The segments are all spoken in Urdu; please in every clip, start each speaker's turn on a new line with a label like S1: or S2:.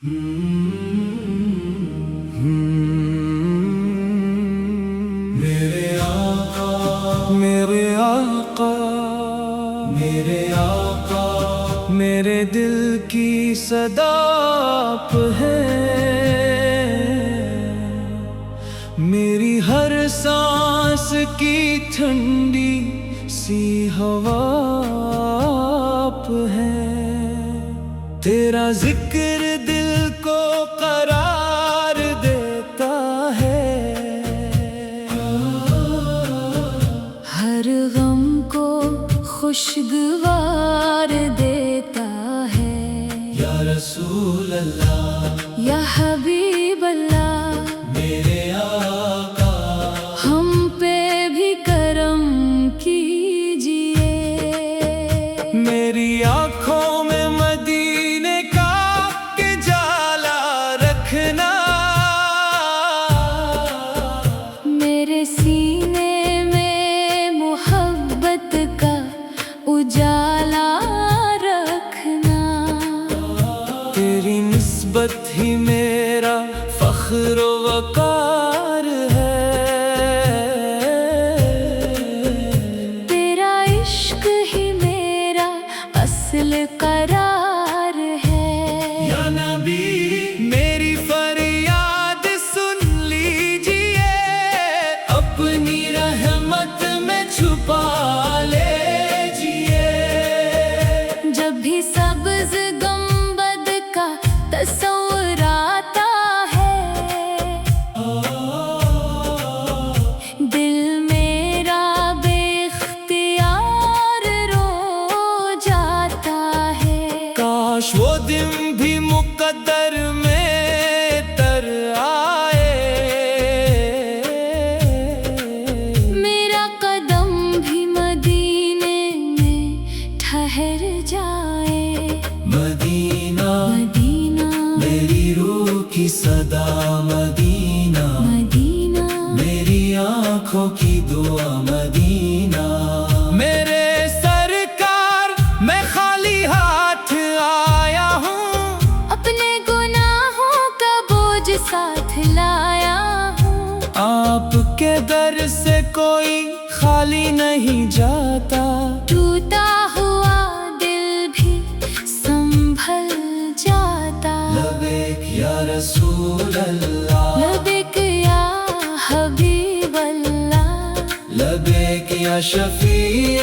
S1: میرے آقا میرے آقا میرے آقا میرے دل کی صدا آپ ہے، میری ہر سانس کی ٹھنڈی سی ہوا آپ ہے، تیرا ذکر دل کو قرار دیتا ہے،
S2: ہر غم کو خوشگوار دیتا ہے،
S1: یا رسول اللہ
S2: یا حبیب اللہ
S1: میرے آقا
S2: ہم پہ بھی کرم کیجئے،
S1: میری آنکھوں میں مدینے کا جالا رکھنا،
S2: میرے سینے میں محبت کا اجالا رکھنا،
S1: تیری نسبت ہی میرا فخر و وقار ہے،
S2: تیرا عشق ہی میرا اصل قرار ہے،
S1: یا نبی میری فریاد سن لیجئے، اپنی رحمت میں چھپا لیجئے،
S2: جب بھی سبز گنبد کا تصور آتا ہے، دل میرا بے اختیار رو جاتا ہے،
S1: کاش وہ دن بھی مقدر میں تر آئے،
S2: میرا قدم بھی مدینے میں ٹھہر جائے،
S1: مدینہ
S2: مدینہ
S1: میری روح کی صدا، مدینہ
S2: مدینہ
S1: میری آنکھوں کی دعا، مدینہ میرے سرکار میں خالی ہاتھ آیا ہوں،
S2: اپنے گناہوں کا بوجھ ساتھ لایا ہوں،
S1: آپ کے در سے کوئی خالی نہیں جاتا،
S2: ٹوٹا ہوا دل بھی سنبھل جاتا،
S1: لبیک یا رسول اللہ
S2: لبیک یا حبیب اللہ،
S1: لبیک یا شفیع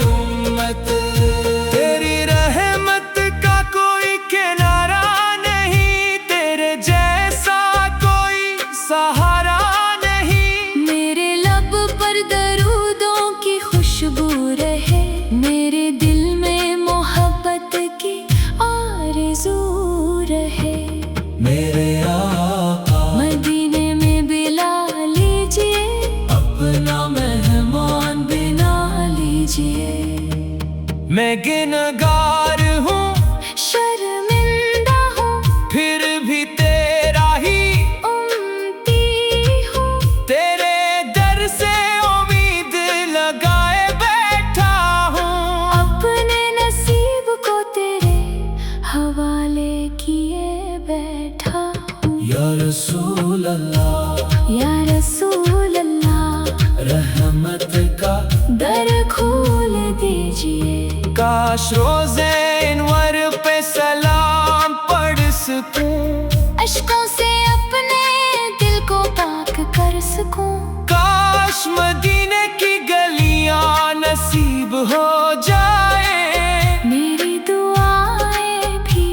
S1: امت، تیری رحمت کا کوئی کنارہ نہیں، تیرے جیسا کوئی سہارا نہیں،
S2: میرے لب پر درودوں کی خوشبو رہے، میرے دل میں محبت کی آرزو رہے،
S1: میرے آقا
S2: مدینے میں بلا لیجئے،
S1: اپنا مہمان
S2: بنا لیجئے،
S1: میں گنہگار ہوں
S2: شرمندہ ہوں
S1: پھر بھی تیرا ہی
S2: امتی ہوں،
S1: تیرے در سے امید لگائے بیٹھا ہوں،
S2: اپنے نصیب کو تیرے حوالے کیے بیٹھا ہوں،
S1: یا رسول اللہ
S2: یا رسول اللہ
S1: رحمت کا
S2: در کھول دیجئے،
S1: کاش روزے انور پہ سلام پڑھ سکوں،
S2: اشکوں سے اپنے دل کو پاک کر سکوں،
S1: کاش مدینے کی گلیاں نصیب ہو جائے،
S2: میری دعائیں بھی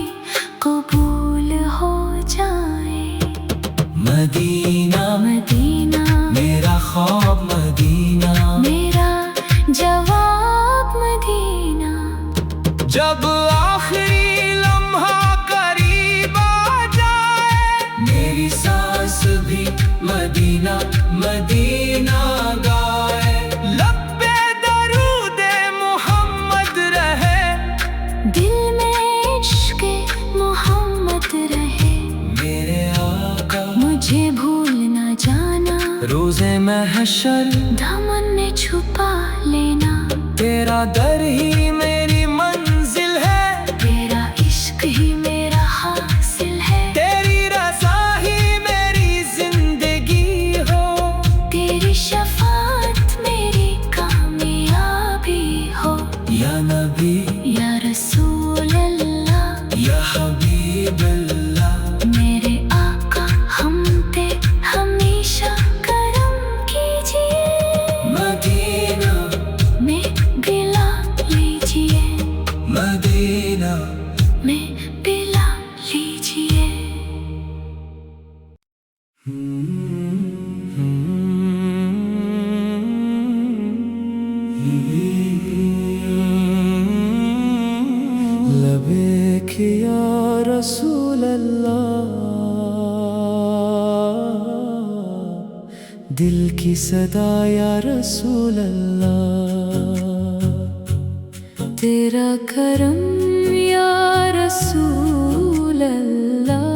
S2: قبول ہو جائیں،
S1: مدینہ
S2: مدینہ
S1: میرا خواب، مدینہ
S2: میرا جواب مدینہ،
S1: جب آخری لمحہ قریب آ جائے، میری سانس بھی مدینہ مدینہ گائے، لب پہ درود محمد رہے،
S2: دل میں عشق محمد رہے،
S1: میرے آقا
S2: مجھے بھول نہ جانا،
S1: روز محشر
S2: دامن میں چھپا لینا،
S1: تیرا در ہی میری منزل ہے،
S2: تیرا عشق ہی میرا حاصل ہے،
S1: حبیب اللہ،
S2: میرے آقا ہم پہ ہمیشہ کرم کیجیے،
S1: مدینہ
S2: میں بلا لیجیے،
S1: مدینہ
S2: میں بلا لیجیے۔
S1: لبیک یا رسول اللہ، دل کی صدا یا رسول اللہ،
S2: تیرا کرم یا رسول اللہ،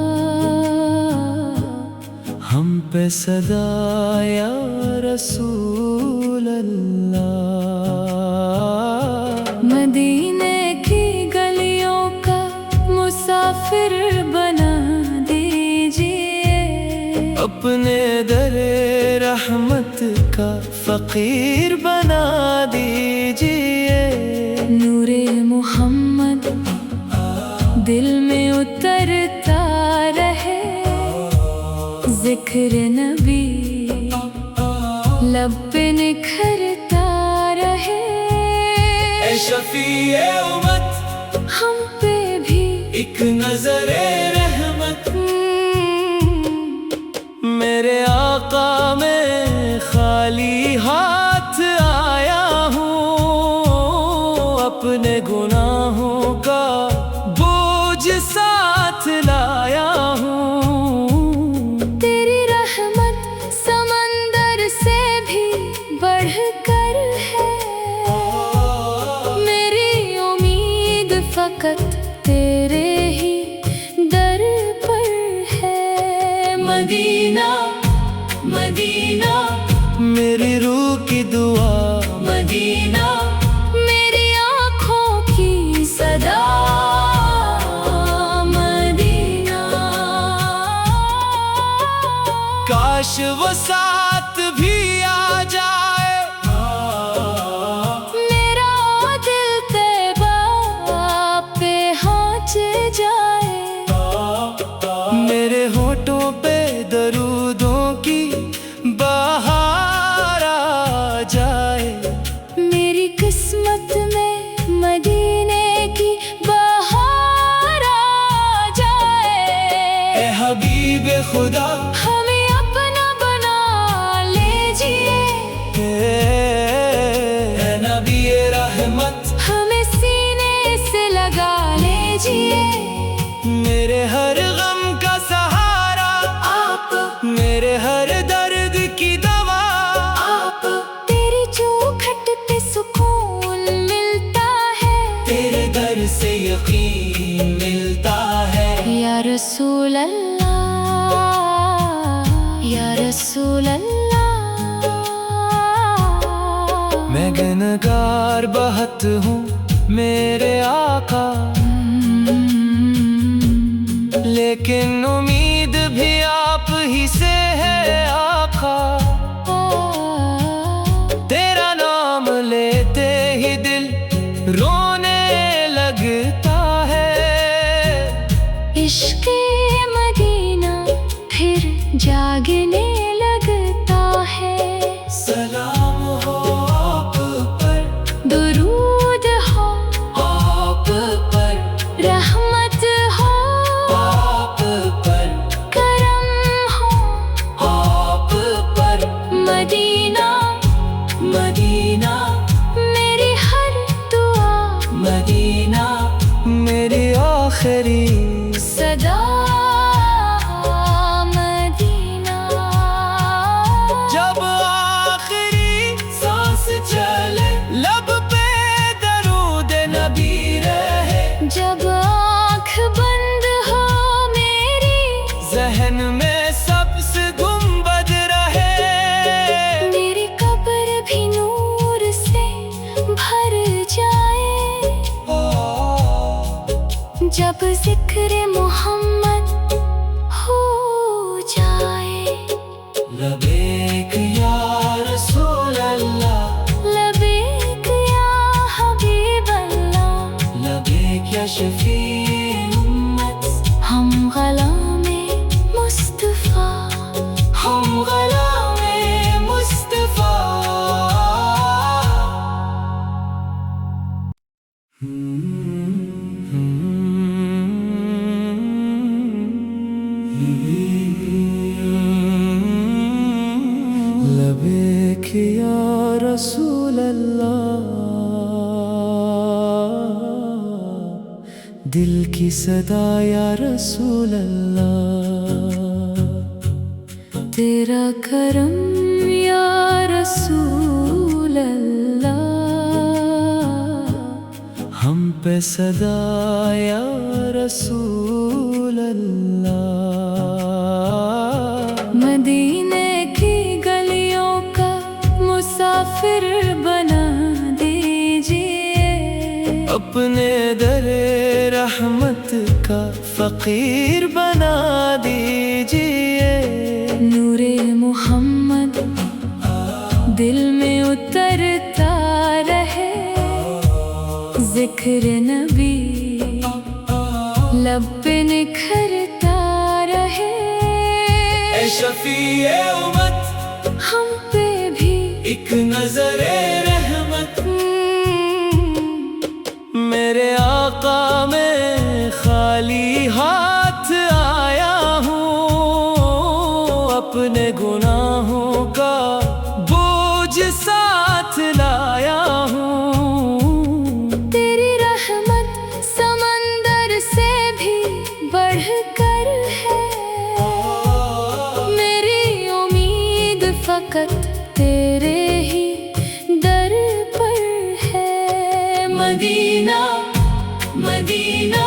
S1: ہم پہ صدا یا رسول اللہ،
S2: مدینے کی گلیوں کا مسافر بنا دیجیے،
S1: اپنے در رحمت کا فقیر بنا دیجیے،
S2: نور محمد دل میں اترتا رہے، ذکر نبی لب پہ نکھرتا رہے،
S1: اے شفیع امت
S2: ہم پہ بھی
S1: ایک نظر رحمت، میرے آقا میں خالی ہاتھ آیا ہوں، اپنے گناہوں کا بوجھ ساتھ لایا ہوں،
S2: تیری رحمت سمندر سے بھی بڑھ کر ہے، میری امید فقط تیرے ہی در پر ہے، مدینہ مدینہ
S1: میری روح کی دعا،
S2: مدینہ میری آنکھوں کی صدا، مدینہ
S1: کاش وہ ساتھ بھی آ جائے،
S2: میرا دل طیبہ پہ ہانچ جائے،
S1: میرے ہونٹوں پہ درودوں کی بہار آ جائے،
S2: میری قسمت میں مدینے کی بہار آ جائے،
S1: اے حبیب خدا
S2: ہمیں اپنا بنا لیجیے،
S1: اے نبی رحمت
S2: ہمیں سینے سے لگا لیجیے،
S1: میرے ہر غم کا سہارا
S2: آپ
S1: میرے ہر درد کی دوا،
S2: آپ تیری چوکھٹ پہ سکون ملتا ہے،
S1: تیرے در سے یقین ملتا ہے،
S2: یا رسول اللہ یا رسول اللہ،
S1: میں گنہگار بہت ہوں میرے آقا، لیکن امید بھی آپ ہی سے ہے آقا، تیرا نام لیتے ہی دل رونے لگتا ہے،
S2: عشق مدینہ پھر جاگنے لگتا ہے،
S1: سلام ہو آپ پر،
S2: درود ہو
S1: آپ پر،
S2: رحمت ہو
S1: آپ پر،
S2: کرم ہو
S1: آپ پر،
S2: مدینہ
S1: مدینہ
S2: میری ہر دعا،
S1: مدینہ میری آخری
S2: صدا، مدینہ
S1: لبیک یا رسول اللہ، دل کی صدا یا رسول اللہ،
S2: تیرا کرم یا رسول اللہ،
S1: ہم پہ صدا یا رسول اللہ،
S2: مدینے کی گلیوں کا مسافر بنا دیجیے،
S1: اپنے در رحمت کا فقیر بنا دیجیے،
S2: نور محمد دل میں اترتا رہے، ذکر نبی لب پہ نکھرتا رہے،
S1: اے شفیع امت
S2: ہم پہ بھی
S1: ایک نظر رحمت، میرے آقا میں خالی ہاتھ آیا ہوں، اپنے گناہوں کا بوجھ ساتھ لایا ہوں،
S2: تیری رحمت سمندر سے بھی بڑھ کر ہے، میری امید فقط تیرے ہی در پر ہے، مدینہ مدینہ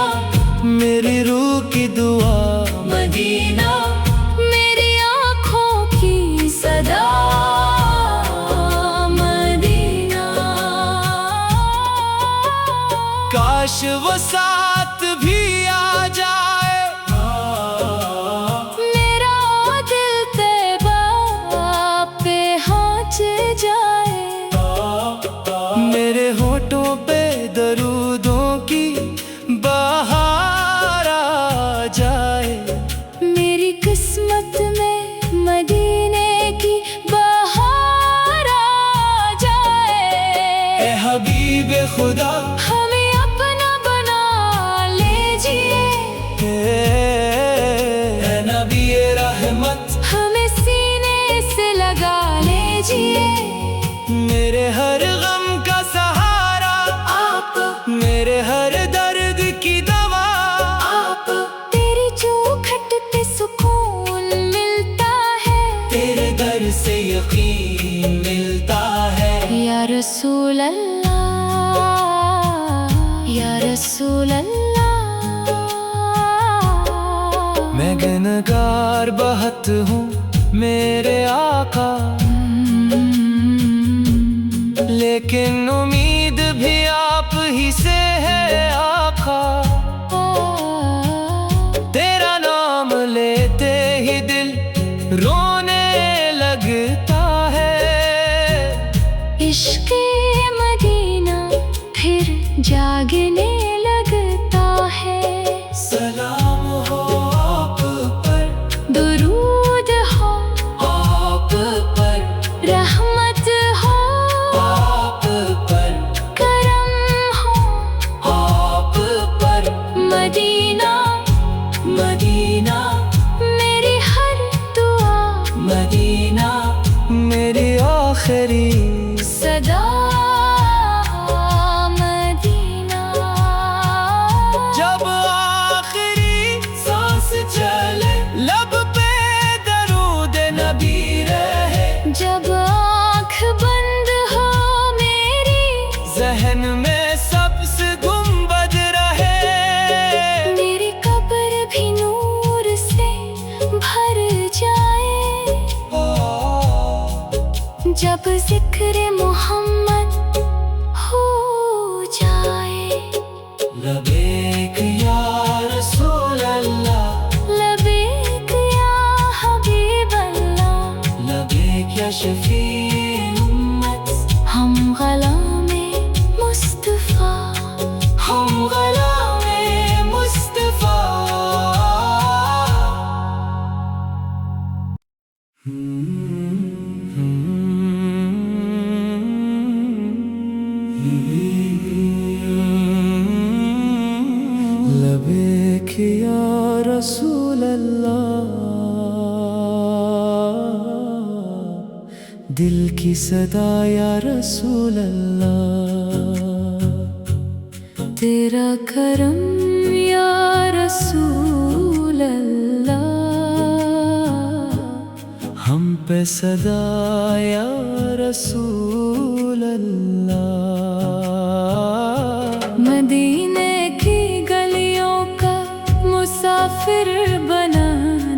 S1: میری روح کی دعا،
S2: مدینہ میری آنکھوں کی صدا، مدینہ
S1: کاش وہ ساتھ بھی آ جائے،
S2: میرا دل طیبہ پہ ہانچ جائے،
S1: میرے ہونٹوں پہ درودوں کی بہار آ جائے،
S2: میری قسمت میں مدینے کی بہار آ جائے،
S1: اے حبیب خدا
S2: ہمیں اپنا بنا لیجیے،
S1: اے نبی رحمت
S2: ہمیں سینے سے لگا لیجیے،
S1: میرے ہر غم کا سہارا
S2: آپ
S1: میرے ہر درد کی دوا،
S2: آپ تیری چوکھٹ پہ سکون ملتا ہے،
S1: تیرے در سے یقین ملتا ہے،
S2: یا رسول اللہ یا رسول اللہ،
S1: میں گنہگار بہت ہوں میرے آقا، لیکن امید بھی آپ ہی سے ہے آقا، تیرا نام لیتے ہی دل رونے لگتا ہے،
S2: عشق مدینہ پھر جاگنے لگتا ہے،
S1: سلام ہو آپ پر،
S2: درود ہو
S1: آپ پر،
S2: رحمت ہو
S1: آپ پر،
S2: کرم ہو
S1: آپ پر،
S2: مدینہ
S1: مدینہ
S2: میری ہر دعا،
S1: مدینہ میری آخری
S2: صدا، مدینہ
S1: جب آخری سانس چلے لب پہ درود نبی رہے،
S2: جب آنکھ بند ہو میری،
S1: ذہن میں سبز گنبد رہے،
S2: میری قبر بھی نور سے بھر جائے، جب ذکر محمد ہو جائے،
S1: لبیک یا رسول اللہ،
S2: لبیک یا حبیب اللہ،
S1: لبیک یا شفیع امت،
S2: ہم غلام مصطفیٰ،
S1: ہم غلام مصطفیٰ، رسول اللہ، دل کی صدا یا رسول اللہ،
S2: تیرا کرم یا رسول اللہ،
S1: ہم پہ صدا یا رسول اللہ،
S2: مدینے کی گلیوں کا مسافر بنا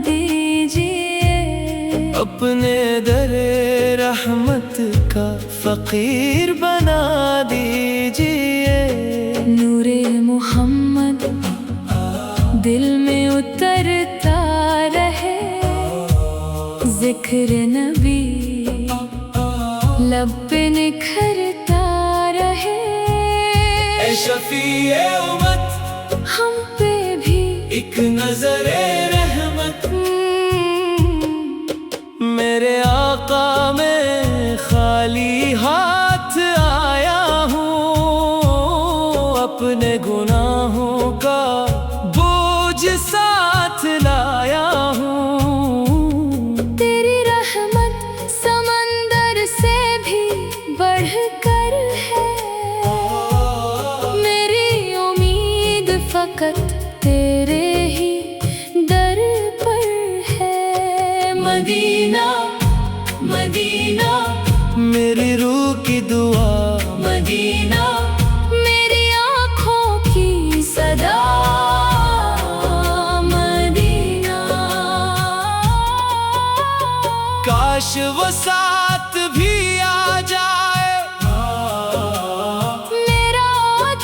S2: دیجیے،
S1: اپنے در رحمت کا فقیر بنا دیجیے،
S2: نور محمد دل میں اترتا رہے، ذکر نبی لب پہ نکھرتا رہے،
S1: اے شفیع امت
S2: ہم پہ بھی
S1: ایک نظر رحمت، میرے آقا میں خالی ہاتھ آیا ہوں، اپنے گناہوں کا بوجھ ساتھ لایا ہوں،
S2: تیری رحمت سمندر سے بھی بڑھ کر ہے، میری امید فقط تیرے ہی در پر ہے، مدینہ مدینہ
S1: میری روح کی دعا،
S2: مدینہ میری آنکھوں کی صدا، مدینہ
S1: کاش وہ ساتھ بھی آ جائے،
S2: میرا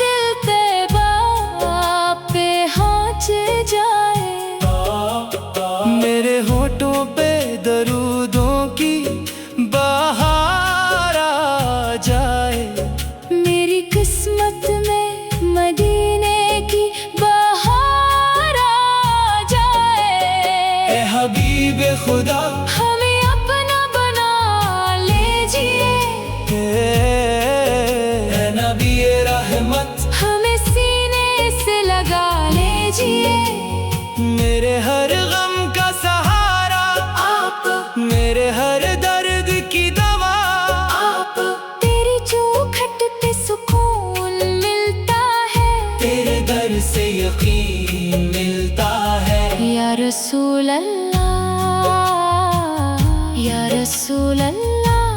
S2: دل طیبہ پہ ہانچ جائے،
S1: میرے ہونٹوں پہ درودوں کی بہار آ جائے،
S2: میری قسمت میں مدینے کی بہار آ جائے،
S1: اے حبیب خدا
S2: ہمیں اپنا بنا لیجیے،
S1: اے نبی رحمت
S2: ہمیں سینے سے لگا لیجیے،
S1: میرے ہر غم کا سہارا
S2: آپ
S1: میرے ہر درد کی دوا،
S2: آپ تیری چوکھٹ پہ سکون ملتا ہے،
S1: تیرے در سے یقین ملتا ہے،
S2: یا رسول اللہ یا رسول اللہ،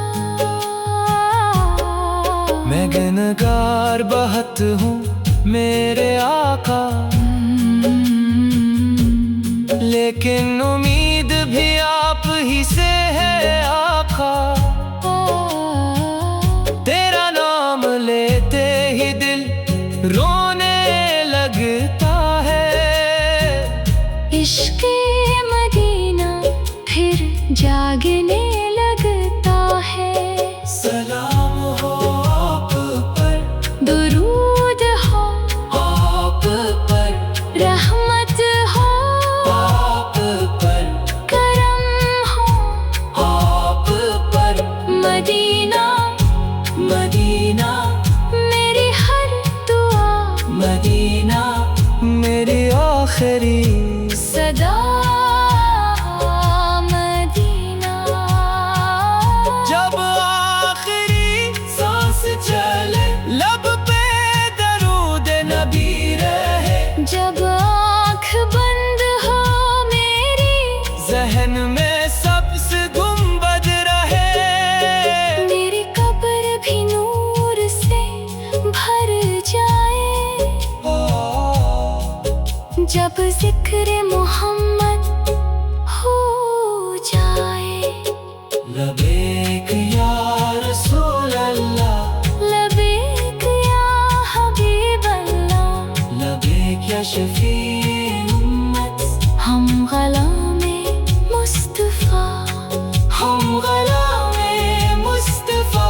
S1: میں گنہگار بہت ہوں میرے آقا، لیکن امید بھی آپ ہی سے ہے آقا، تیرا نام لیتے ہی دل رونے لگتا ہے،
S2: عشق مدینہ پھر جاگنے لگتا ہے،
S1: سلام ہو آپ پر،
S2: درود ہو
S1: آپ پر،
S2: رحمت ہو
S1: آپ پر،
S2: کرم ہو
S1: آپ پر،
S2: مدینہ
S1: مدینہ
S2: میری ہر دعا،
S1: مدینہ میری آخری
S2: صدا، مدینہ
S1: جب آخری سانس چلے لب پہ درود نبی رہے،
S2: جب آنکھ بند ہو میری،
S1: ذہن میں سبز گنبد رہے،
S2: میری قبر بھی نور سے بھر جائے، جب ذکر محمد ہو جائے،
S1: لبیک یا رسول اللہ،
S2: لبیک یا حبیب اللہ،
S1: لبیک یا شفیع امت،
S2: ہم غلام مصطفیٰ،
S1: ہم غلام مصطفیٰ،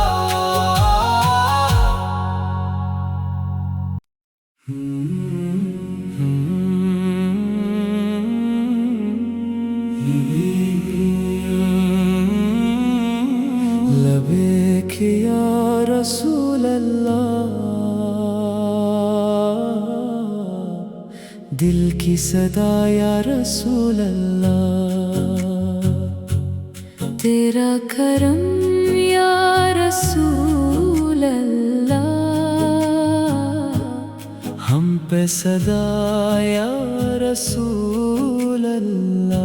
S1: لبیک یا رسول اللہ، دل کی صدا یا رسول اللہ،
S2: تیرا کرم یا رسول اللہ،
S1: ہم پہ صدا یا رسول اللہ،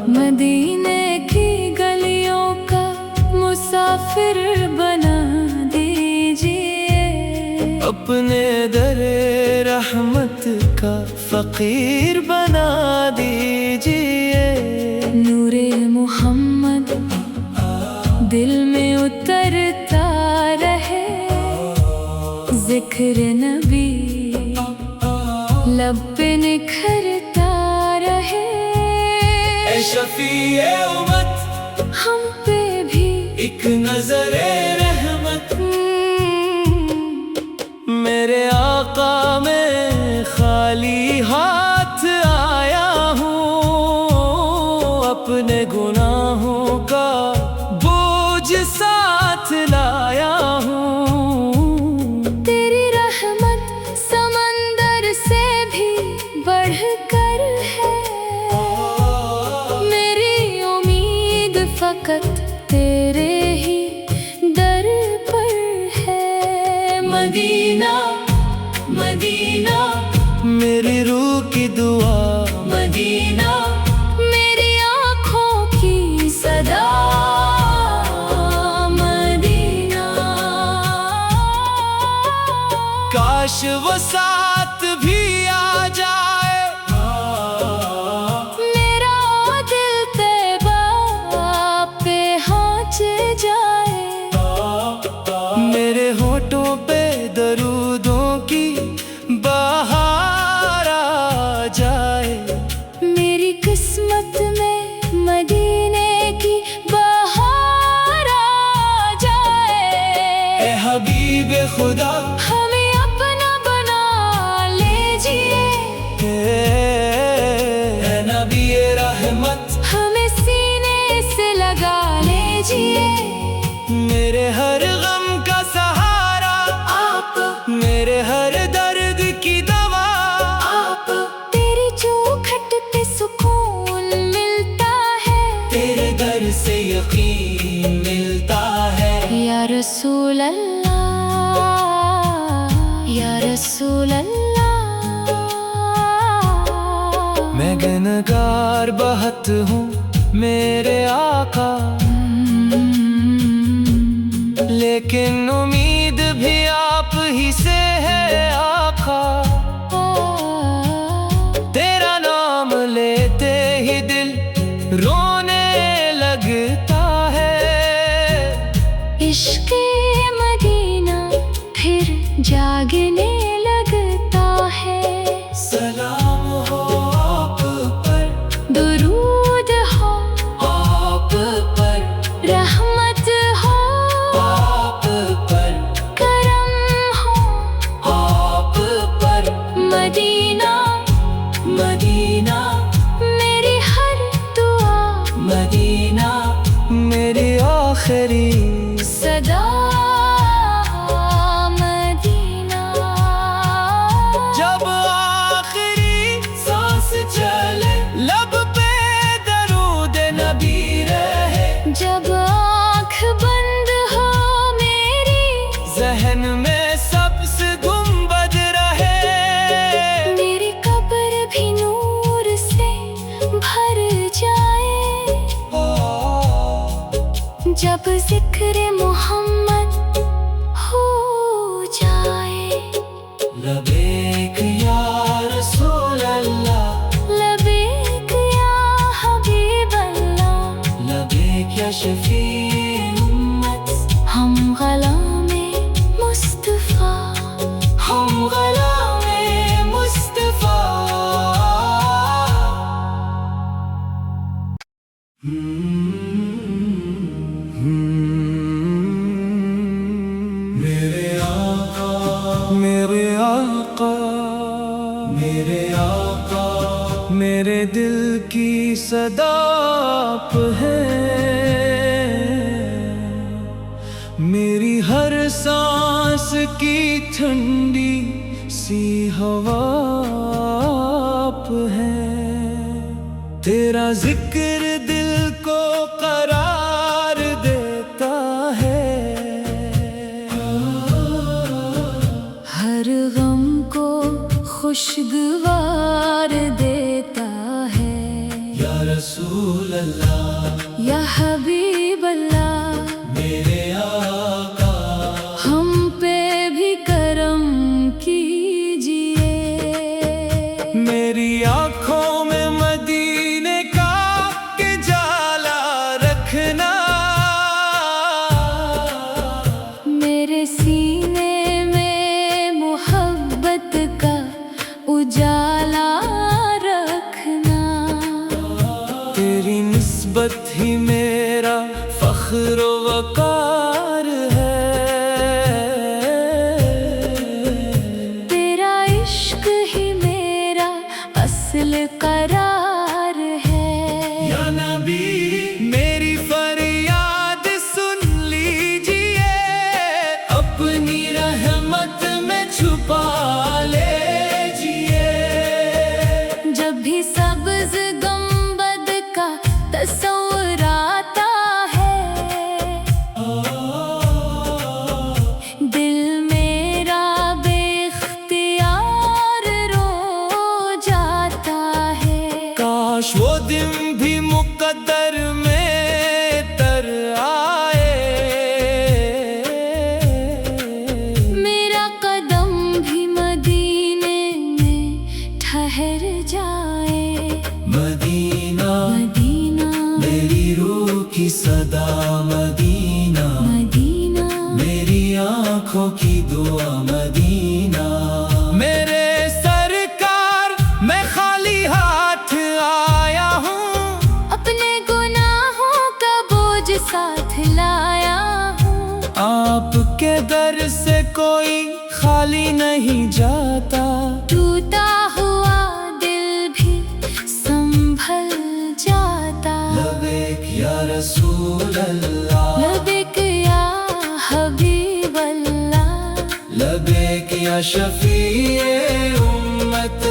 S2: مدینے کی گلیوں کا مسافر بنا دیجیے،
S1: اپنے در رحمت کا فقیر بنا دیجیے،
S2: نور محمد دل میں اترتا رہے، ذکر نبی لب پہ نکھرتا رہے،
S1: اے شفیع امت
S2: ہم پہ بھی
S1: ایک نظر رحمت، میرے آقا میں خالی ہاتھ آیا ہوں، اپنے گناہوں کا بوجھ ساتھ لایا ہوں،
S2: تیری رحمت سمندر سے بھی بڑھ کر ہے، میری امید فقط تیرے ہی در پر ہے، مدینہ مدینہ
S1: میری روح کی دعا،
S2: مدینہ میری آنکھوں کی صدا، مدینہ
S1: کاش وہ ساتھ بھی آ جائے،
S2: میرا دل طیبہ پہ ہانچ جائے،
S1: میرے ہونٹوں پہ درودوں کی بہار آ جائے،
S2: میری قسمت میں مدینے کی بہار آ جائے،
S1: اے حبیب خدا
S2: ہمیں اپنا بنا لیجیے،
S1: اے نبی رحمت
S2: ہمیں سینے سے لگا لیجیے،
S1: میرے ہر غم کا سہارا
S2: آپ
S1: میرے ہر درد کی دوا،
S2: آپ تیری چوکھٹ پہ سکون ملتا ہے،
S1: تیرے در سے یقین ملتا ہے،
S2: یا رسول اللہ یا رسول اللہ،
S1: میں گنہگار بہت ہوں میرے آقا، لیکن امید بھی آپ ہی سے ہے آقا، تیرا نام لیتے ہی دل رونے لگتا ہے،
S2: عشق مدینہ پھر جاگنے لگتا ہے،
S1: سلام ہو آپ پر،
S2: درود ہو
S1: آپ پر،
S2: رحمت ہو
S1: آپ پر،
S2: کرم ہو
S1: آپ پر،
S2: مدینہ
S1: مدینہ
S2: میری ہر دعا،
S1: مدینہ میری آخری
S2: صدا، مدینہ
S1: جب آخری سانس چلے لب پہ درود نبی رہے،
S2: جب آنکھ بند ہو میری،
S1: ذہن میں سب سے گنبد رہے،
S2: میری قبر بھی نور سے بھر جائے، جب ذکر محمد ہو جائے،
S1: لبیک یا رسول اللہ،
S2: لبیک یا حبیب اللہ،
S1: لبیک یا شفیع امت،
S2: ہم غلام مصطفیٰ،
S1: ہم غلام مصطفیٰ، میرے آقا میرے آقا میرے آقا میرے دل کی صدا آپ ہے، میری ہر سانس کی ٹھنڈی سی ہوا آپ ہے، تیرا ذکر دل کو قرار دیتا ہے،
S2: ہر غم کو خوشگوار دیتا ہے،
S1: یا رسول اللہ
S2: یا حبیب اللہ
S1: میرے آقا،
S2: ہم پہ بھی کرم کیجیے،
S1: میری آنکھوں میں مدینے کا جالا رکھنا،
S2: میرے سینے میں محبت کا اجالا رکھنا،
S1: تیری نسبت ہی میرا فخر و وقار ہے،
S2: تیرا عشق ہی میرا اصل قرار ہے،
S1: یا نبی میری فریاد سن لیجئے، اپنی رحمت میں چھپا لیجئے،
S2: جب بھی سبز گنبد کا تصور آتا ہے، دل میرا بے اختیار رو جاتا ہے،
S1: کاش وہ دن بھی مقدر میں تر آئے،
S2: میرا قدم بھی مدینے میں ٹھہر جائے،
S1: مدینہ
S2: مدینہ
S1: میری روح کی صدا، مدینہ
S2: مدینہ
S1: میری آنکھوں کی دعا، مدینہ میرے سرکار میں خالی ہاتھ آیا ہوں،
S2: اپنے گناہوں کا بوجھ ساتھ لایا ہوں،
S1: آپ کے در سے کوئی خالی نہیں جاتا،
S2: ٹوٹا ہوا دل بھی سنبھل جاتا،
S1: لبیک یا رسول اللہ،
S2: لبیک یا حبیب اللہ،
S1: لبیک یا شفیع امت،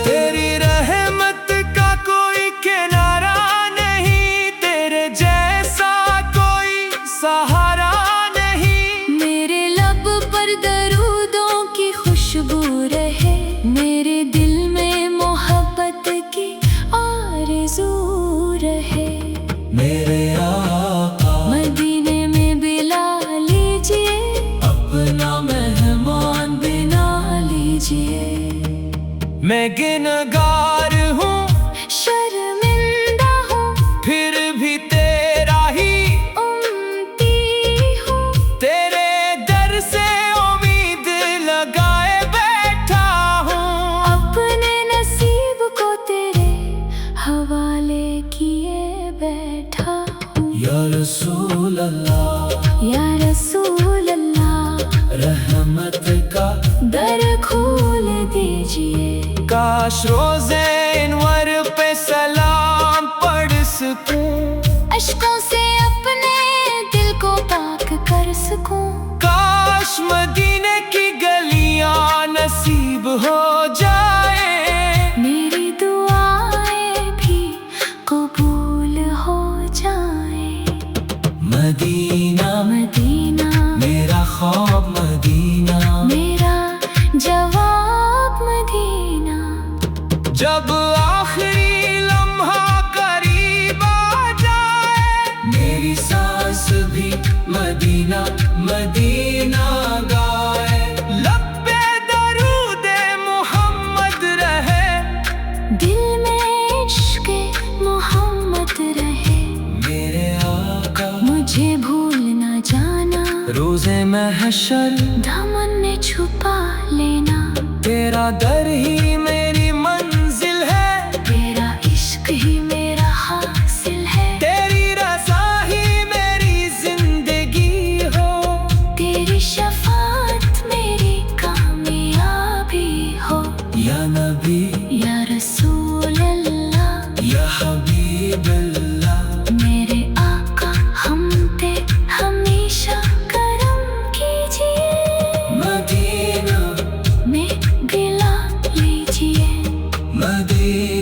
S1: تیری رحمت کا کوئی کنارہ نہیں، تیرے جیسا کوئی سہارا نہیں،
S2: میرے لب پر درودوں کی خوشبو رہے، میرے دل میں محبت کی آرزو رہے،
S1: میرے آقا
S2: مدینے میں بلا لیجئے،
S1: اپنا مہمان
S2: بنا لیجئے،
S1: میں گنہگار ہوں
S2: شرمندہ ہوں،
S1: پھر بھی تیرا ہی
S2: امتی ہوں،
S1: تیرے در سے امید لگائے بیٹھا ہوں،
S2: اپنے نصیب کو تیرے حوالے کیے بیٹھا ہوں،
S1: یا رسول اللہ
S2: یا رسول اللہ
S1: رحمت کا
S2: در کھول دیجئے،
S1: کاش روزے انور پہ سلام پڑھ سکوں،
S2: اشکوں سے اپنے دل کو پاک کر سکوں،
S1: کاش مدینے کی گلیاں نصیب ہو جائے،
S2: میری دعائیں بھی قبول ہو جائیں،
S1: مدینہ
S2: مدینہ
S1: میرا خواب، مدینہ
S2: میرا جواب، مدینہ
S1: جب آخری لمحہ قریب آ جائے، میری سانس بھی مدینہ مدینہ گائے، لب پہ درود محمد رہے،
S2: دل میں عشق محمد رہے،
S1: میرے آقا
S2: مجھے بھول نہ جانا،
S1: روز محشر
S2: دامن میں چھپا لینا،
S1: تیرا در ہی میری منزل ہے،
S2: تیرا عشق ہی میرا حاصل ہے،
S1: تیری رضا ہی میری زندگی ہو،
S2: تیری شفاعت میری کامیابی ہو،
S1: یا نبی
S2: یا رسول اللہ
S1: یا حبیب اللہ،
S2: میرے آقا ہم پہ ہمیشہ کرم کیجیے،
S1: مدینہ
S2: میں